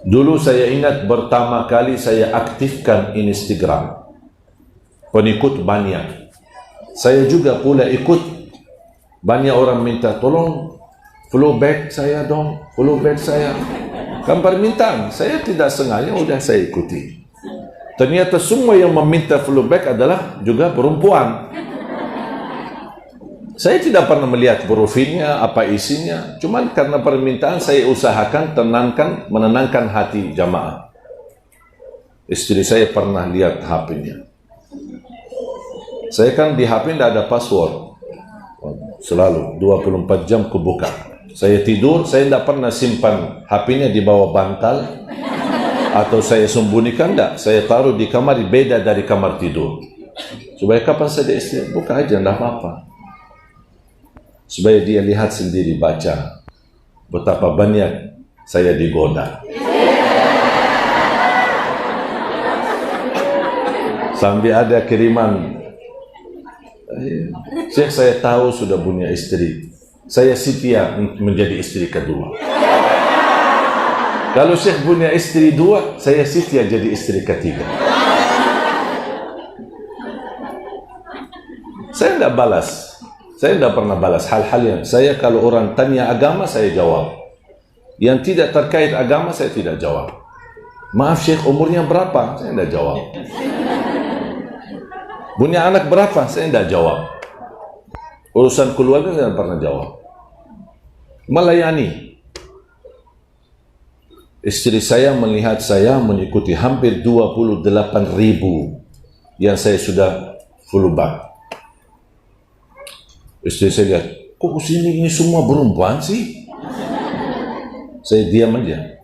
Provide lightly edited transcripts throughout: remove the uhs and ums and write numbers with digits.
Dulu saya ingat pertama kali saya aktifkan Instagram, pengikut banyak. Saya juga pula ikut, banyak orang minta tolong follow back saya dong, follow back saya. Kan permintaan, saya tidak sengaja, udah saya ikuti. Ternyata semua yang meminta follow back adalah juga perempuan. Saya tidak pernah melihat profilnya, apa isinya. Cuman karena permintaan saya usahakan menenangkan hati jamaah. Istri saya pernah lihat HP-nya. Saya kan di HP tidak ada password. Selalu 24 jam kebuka. Saya tidur, saya tidak pernah simpan HP-nya di bawah bantal. Atau saya sembunyikan, tidak. Saya taruh di kamar beda dari kamar tidur. Supaya kapan saya istri, buka aja, tidak apa-apa. Supaya dia lihat sendiri, baca betapa banyak saya digoda. Sampai ada kiriman, Syekh, saya tahu sudah punya istri, saya setia menjadi istri kedua. Kalau Syekh punya istri dua, saya setia jadi istri ketiga. Saya tidak balas. Saya tidak pernah balas hal-hal yang saya, kalau orang tanya agama, saya jawab. Yang tidak terkait agama, saya tidak jawab. Maaf Syekh, umurnya berapa? Saya tidak jawab. Punya anak berapa? Saya tidak jawab. Urusan keluarga saya tidak pernah jawab. Melayani. Istri saya melihat saya mengikuti hampir 28.000 yang saya sudah follow back. Istri saya lihat, kok sini ini semua perempuan sih? Saya diam aja.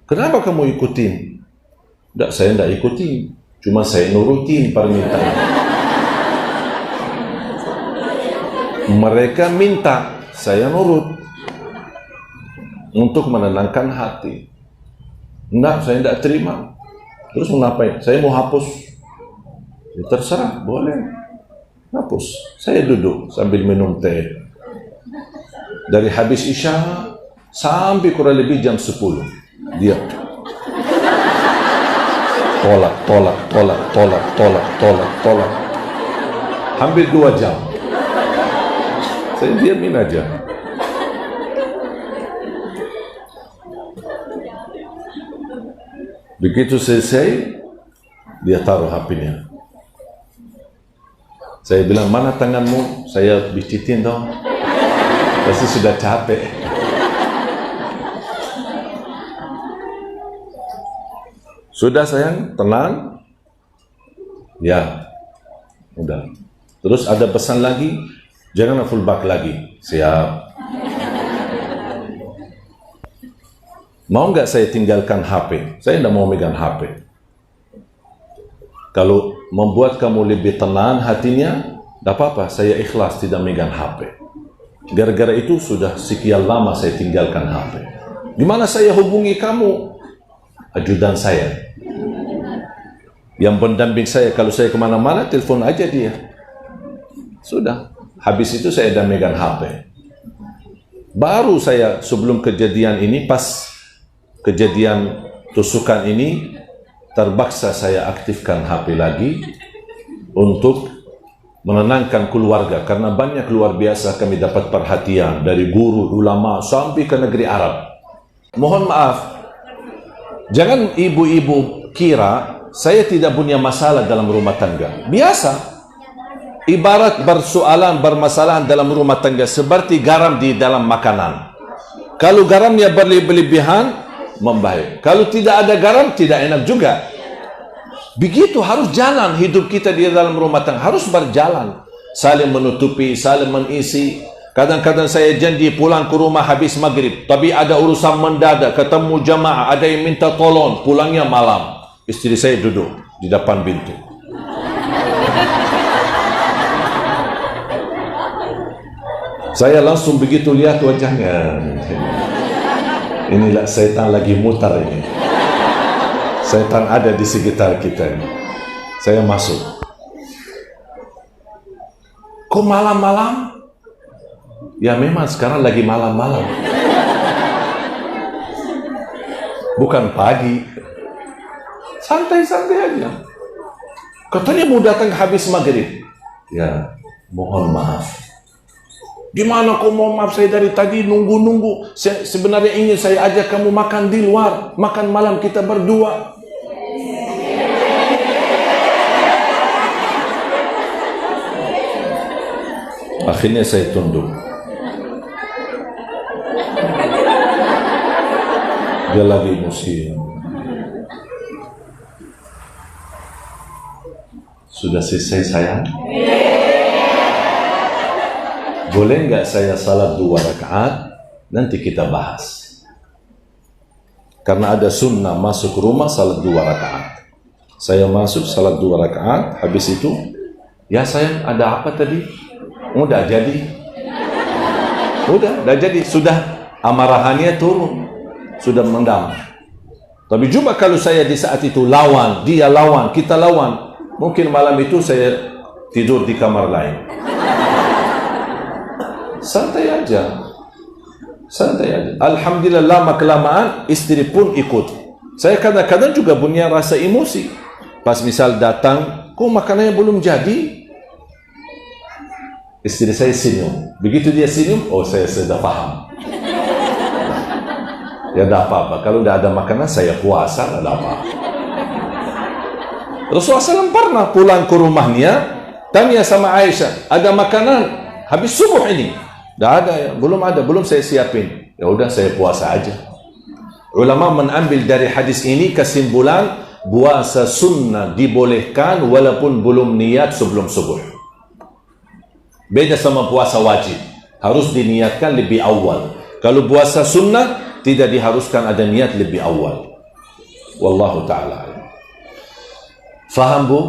Kenapa kamu ikutin? Tidak, saya tidak ikutin. Cuma saya nurutin permintaan. Mereka minta, saya nurut. Untuk menenangkan hati. Tidak, saya tidak terima. Terus ngapain? Saya mau hapus. Ya, terserah, boleh. Hapus. Saya duduk sambil minum teh. Dari habis Isya sampai kurang lebih jam 10. Dia tolak. Hampir 2 jam. Saya diamin aja. Begitu selesai, dia taruh HP-nya. Saya bilang, mana tanganmu? Saya bijitin dong. Pasti sudah capek. Sudah sayang, tenang. Ya, udah. Terus ada pesan lagi, jangan full back lagi. Siap. Mau nggak saya tinggalkan HP? Saya tidak mau megang HP. Kalau membuat kamu lebih tenang hatinya, tidak apa-apa, saya ikhlas tidak megang HP. Gara-gara itu sudah sekian lama saya tinggalkan HP. Gimana saya hubungi kamu? Ajudan saya. Yang pendamping saya, kalau saya kemana-mana, telepon aja dia. Sudah. Habis itu saya tidak megang HP. Baru saya sebelum kejadian ini, pas kejadian tusukan ini, terpaksa saya aktifkan HP lagi untuk menenangkan keluarga, karena banyak luar biasa kami dapat perhatian dari guru, ulama, sampai ke negeri Arab. Mohon maaf, jangan ibu-ibu kira saya tidak punya masalah dalam rumah tangga. Biasa, ibarat bermasalahan dalam rumah tangga seperti garam di dalam makanan. Kalau garamnya berlebihan, membaik. Kalau tidak ada garam, tidak enak juga. Begitu harus jalan hidup kita di dalam rumah tangga, harus berjalan, saling menutupi, saling mengisi. Kadang-kadang saya janji pulang ke rumah habis maghrib, tapi ada urusan mendadak, ketemu jamaah, ada yang minta tolong, pulangnya malam. Istri saya duduk di depan pintu. Saya langsung begitu lihat wajahnya. Inilah setan lagi mutar ini. Setan ada di sekitar kita ini. Saya masuk. Kok malam-malam? Ya memang sekarang lagi malam-malam. bukan pagi. Santai-santai aja. Katanya mau datang habis maghrib. Ya, mohon maaf. Gimana kau mau maaf, saya dari tadi nunggu-nunggu. Sebenarnya ingin saya ajak kamu makan di luar. Makan malam kita berdua. Akhirnya saya tunduk. Dia lagi musim. Sudah selesai sayang? Boleh nggak saya salat 2 rakaat? Nanti kita bahas. Karena ada sunnah masuk rumah salat 2 rakaat. Saya masuk salat 2 rakaat, habis itu, ya sayang ada apa tadi? Udah jadi. Udah jadi. Sudah amarahannya turun. Sudah mendam. Tapi coba kalau saya di saat itu lawan, dia lawan, kita lawan. Mungkin malam itu saya tidur di kamar lain. Santai aja. Alhamdulillah, lama kelamaan istri pun ikut. Saya kadang-kadang juga punya rasa emosi. Pas misal datang, kok makanannya belum jadi? Istri saya senyum. Begitu dia senyum, oh saya sudah paham. Ya tidak apa-apa. Kalau tidak ada makanan, saya puasa, tidak apa-apa. Rasulullah SAW pernah pulang ke rumahnya, tanya sama Aisyah, ada makanan habis subuh ini? Tidak ada ya, belum saya siapin. Ya udah saya puasa aja. Ulama mengambil dari hadis ini kesimpulan puasa sunnah dibolehkan walaupun belum niat sebelum subuh. Beda sama puasa wajib, harus diniatkan lebih awal. Kalau puasa sunnah tidak diharuskan ada niat lebih awal. Wallahu ta'ala. Faham bu?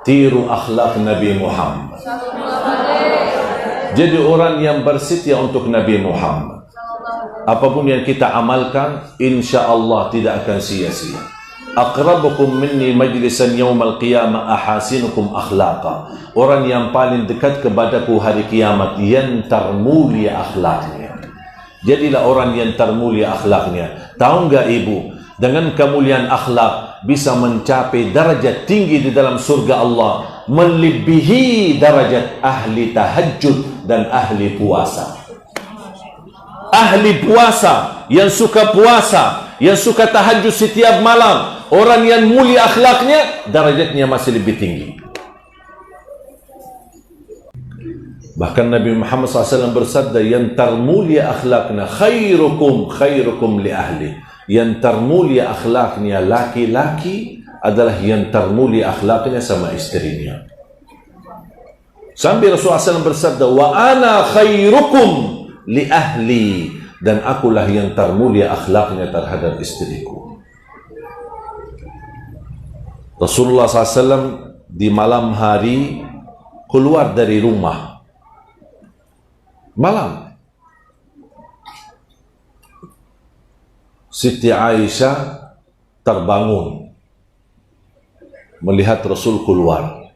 Tiru akhlak Nabi Muhammad. Jadi orang yang bersetia untuk Nabi Muhammad. Apapun yang kita amalkan, insya Allah tidak akan sia-sia. Aqrabukum minni majlisan yawmal qiyamah ahasinukum akhlaqa. Orang yang paling dekat kepadaku hari kiamat, yang termulia akhlaknya. Jadilah orang yang termulia akhlaknya. Tahu enggak ibu, dengan kemuliaan akhlak bisa mencapai derajat tinggi di dalam surga Allah, melebihi derajat ahli tahajud dan ahli puasa. Ahli puasa, yang suka puasa, yang suka tahajud setiap malam, orang yang mulia akhlaknya, derajatnya masih lebih tinggi. Bahkan Nabi Muhammad SAW bersabda, yang termulia akhlaknya khairukum li ahli. Yang termulia akhlaknya laki-laki adalah yang termulia akhlaknya sama istrinya. Sampai Rasulullah SAW bersabda, wa ana khairukum li ahli, dan akulah yang termulia akhlaknya terhadap istriku. Rasulullah SAW di malam hari keluar dari rumah. Malam. Siti Aisyah terbangun melihat Rasul keluar.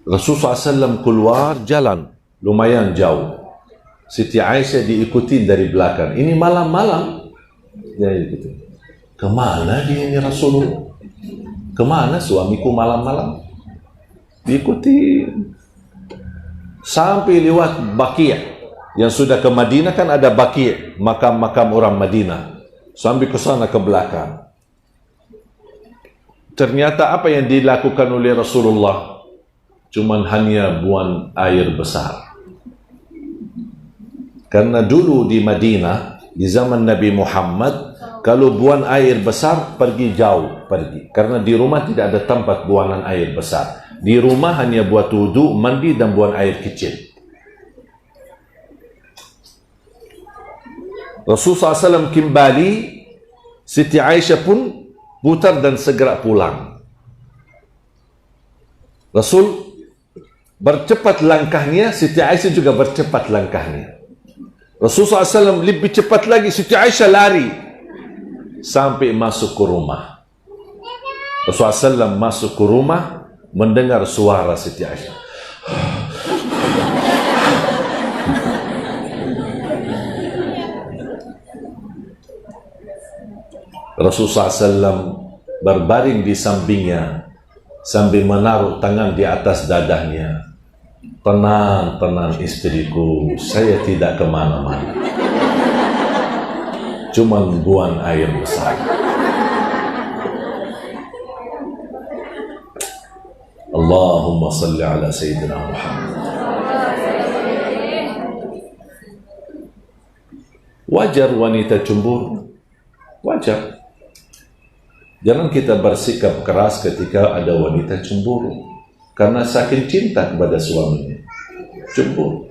Rasul SAW keluar jalan lumayan jauh. Siti Aisyah diikuti dari belakang. Ini malam-malam. Ya, gitu. Kemana dia ini Rasulullah? Kemana suamiku malam-malam? Diikuti sampai lewat Baqi'. Yang sudah ke Madinah kan ada Baqi', makam-makam orang Madinah. Sampai ke sana ke belakang. Ternyata apa yang dilakukan oleh Rasulullah? Cuman hanya buang air besar. Karena dulu di Madinah, di zaman Nabi Muhammad, kalau buang air besar, pergi jauh, pergi. Karena di rumah tidak ada tempat buangan air besar. Di rumah hanya buat wudu, mandi, dan buang air kecil. Rasulullah SAW kembali, Siti Aisyah pun putar dan segera pulang. Rasul bercepat langkahnya, Siti Aisyah juga bercepat langkahnya. Rasulullah SAW lebih cepat lagi, Siti Aisyah lari sampai masuk ke rumah. Rasulullah SAW masuk ke rumah, mendengar suara Siti Aisyah. Rasulullah SAW berbaring di sampingnya sambil menaruh tangan di atas dadahnya. Tenang, tenang istriku, saya tidak kemana-mana. Cuma buang air besar. Allahumma salli ala Sayyidina Muhammad. Wajar wanita cemburu. Wajar. Jangan kita bersikap keras ketika ada wanita cemburu. Karena saking cinta kepada suaminya. Cemburu.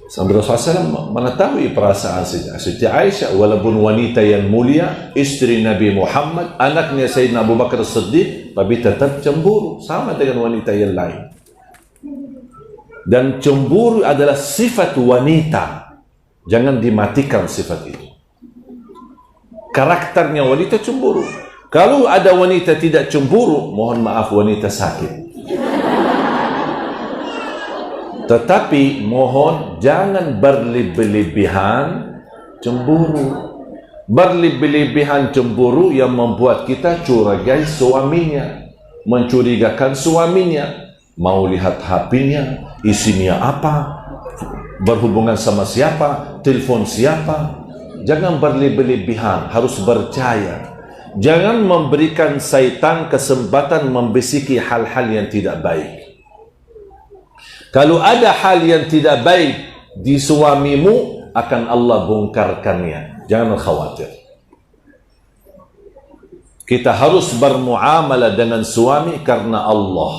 Sambil Rasulullah SAW mengetahui perasaan Siti Aisyah, walaupun wanita yang mulia, istri Nabi Muhammad, anaknya Sayyidina Abu Bakar As-Siddiq, tapi tetap cemburu, sama dengan wanita yang lain. Dan cemburu adalah sifat wanita. Jangan dimatikan sifat itu. Karakternya wanita cemburu. Kalau ada wanita tidak cemburu, mohon maaf, wanita sakit. Tetapi mohon jangan berlebih-lebihan cemburu. Berlebih-lebihan cemburu yang membuat kita curigai suaminya, mencurigakan suaminya, mau lihat HP-nya, isinya apa, berhubungan sama siapa, telepon siapa. Jangan berlebih-lebihan, harus percaya. Jangan memberikan syaitan kesempatan membisiki hal-hal yang tidak baik. Kalau ada hal yang tidak baik di suamimu, akan Allah bongkarkannya. Jangan khawatir. Kita harus bermuamalah dengan suami karena Allah.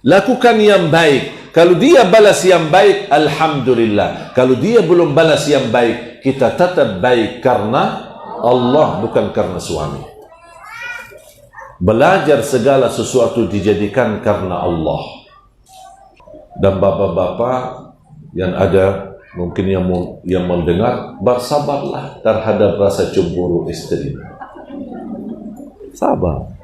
Lakukan yang baik. Kalau dia balas yang baik, alhamdulillah. Kalau dia belum balas yang baik, kita tetap baik karena Allah, bukan karena suami. Belajar segala sesuatu dijadikan karena Allah. Dan bapak-bapak yang ada, mungkin yang mendengar, bersabarlah terhadap rasa cemburu istri. Sabar.